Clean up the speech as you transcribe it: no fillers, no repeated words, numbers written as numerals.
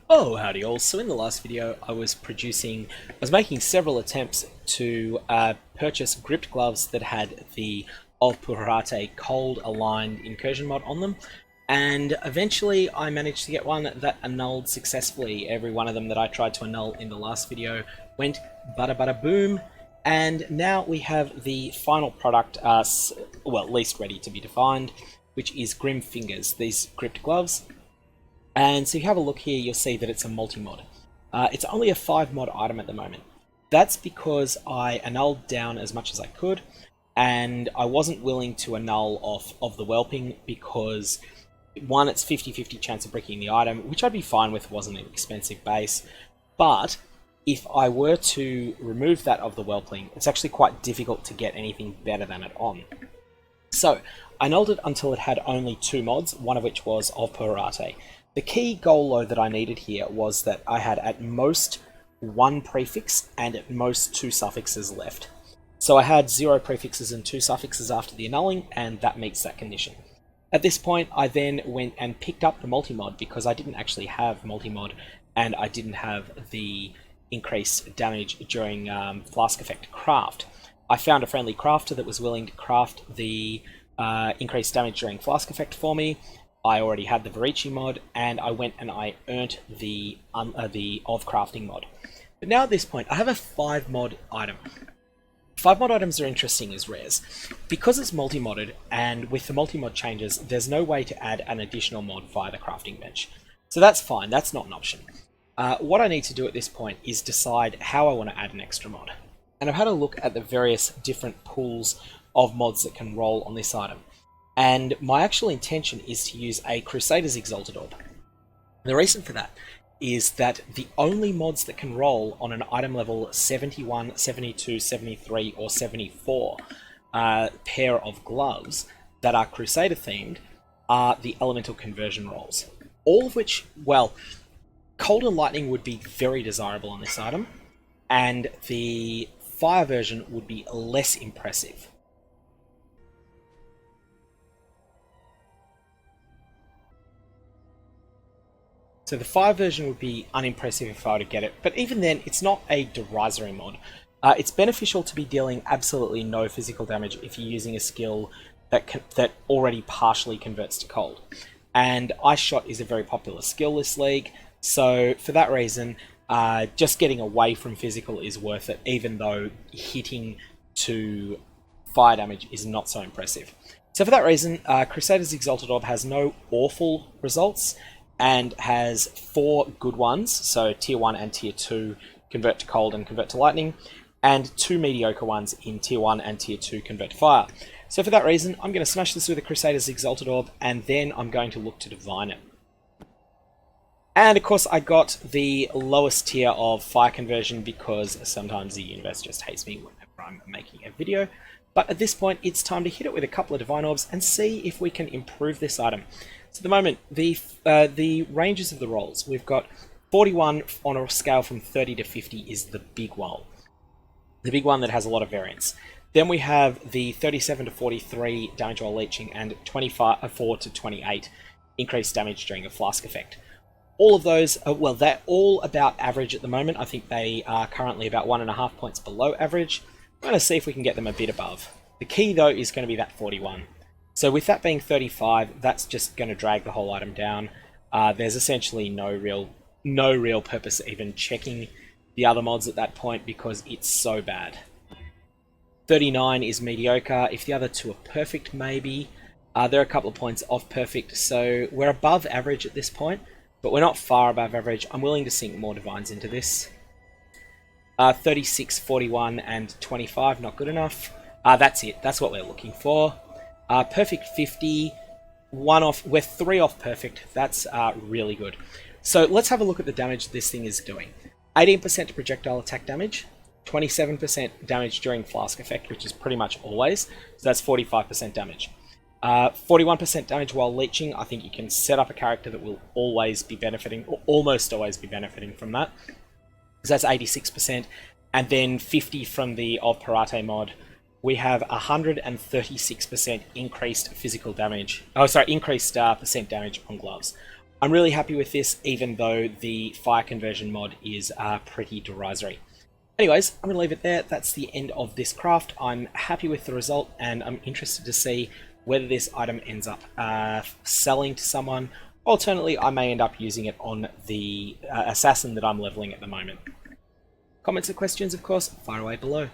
Oh, howdy all. So in the last video I was making several attempts to purchase gripped gloves that had the of Puhurate cold aligned incursion mod on them, and eventually I managed to get one that annulled successfully. Every one of them that I tried to annul in the last video went bada bada boom, and now we have the final product, well, at least ready to be defined, which is Grim Fingers, these gripped gloves. And so if you have a look here, you'll see that it's a multi-mod. It's only a 5-mod item at the moment. That's because I annulled down as much as I could, and I wasn't willing to annul off of the whelping because, one, it's 50-50 chance of bricking the item, which I'd be fine with, wasn't an expensive base. But if I were to remove that of the whelping, it's actually quite difficult to get anything better than it on. So I annulled it until it had only 2 mods, one of which was of Puhurate. The key goal, though, that I needed here was that I had at most 1 prefix and at most 2 suffixes left. So I had 0 prefixes and 2 suffixes after the annulling, and that meets that condition. At this point, I then went and picked up the Multimod because I didn't actually have Multimod, and I didn't have the increased damage during flask effect craft. I found a friendly crafter that was willing to craft the increased damage during flask effect for me. I already had the Vorici mod, and I went and I earned the of crafting mod. But now at this point, I have a 5-mod item. 5-mod items are interesting as rares. Because it's multi-modded, and with the multi-mod changes, there's no way to add an additional mod via the crafting bench. So that's fine, that's not an option. What I need to do at this point is decide how I want to add an extra mod. And I've had a look at the various different pools of mods that can roll on this item. And my actual intention is to use a Crusader's Exalted Orb. The reason for that is that the only mods that can roll on an item level 71, 72, 73, or 74 pair of gloves that are Crusader themed are the elemental conversion rolls. All of which, well, Cold and Lightning would be very desirable on this item, and the Fire version would be less impressive. So the Fire version would be unimpressive if I were to get it, but even then, it's not a derisory mod. It's beneficial to be dealing absolutely no physical damage if you're using a skill that already partially converts to cold. And Ice Shot is a very popular skill this league, so for that reason, just getting away from physical is worth it, even though hitting to fire damage is not so impressive. So for that reason, Crusader's Exalted Orb has no awful results, and has 4 good ones, so Tier 1 and Tier 2 convert to cold and convert to lightning, and 2 mediocre ones in Tier 1 and Tier 2 convert to fire. So for that reason, I'm going to smash this with a Crusader's Exalted Orb, and then I'm going to look to divine it. And of course I got the lowest tier of fire conversion because sometimes the universe just hates me whenever I'm making a video. But at this point, it's time to hit it with a couple of Divine Orbs and see if we can improve this item. So at the moment, the ranges of the rolls, we've got 41 on a scale from 30 to 50 is the big one. The big one that has a lot of variance. Then we have the 37 to 43 damage while leeching and 24 to 28 increased damage during a flask effect. All of those, well, they're all about average at the moment. I think they are currently about 1.5 points below average. We're going to see if we can get them a bit above. The key, though, is going to be that 41. So with that being 35, that's just going to drag the whole item down. There's essentially no real purpose even checking the other mods at that point because it's so bad. 39 is mediocre. If the other two are perfect, maybe. There are a couple of points off perfect, so we're above average at this point, but we're not far above average. I'm willing to sink more divines into this. 36, 41, and 25, not good enough. That's it. That's what we're looking for. Perfect 50, 1 off. We're 3 off perfect. That's really good. So let's have a look at the damage this thing is doing. 18% projectile attack damage, 27% damage during flask effect, which is pretty much always. So that's 45% damage. 41% damage while leeching. I think you can set up a character that will always be benefiting, or almost always be benefiting from that. So that's 86%. And then 50 from the of Puhurate mod. We have 136% increased physical damage. Oh, sorry, increased percent damage on gloves. I'm really happy with this, even though the fire conversion mod is pretty derisory. Anyways, I'm going to leave it there. That's the end of this craft. I'm happy with the result, and I'm interested to see whether this item ends up selling to someone. Alternately, I may end up using it on the assassin that I'm leveling at the moment. Comments or questions, of course, fire away below.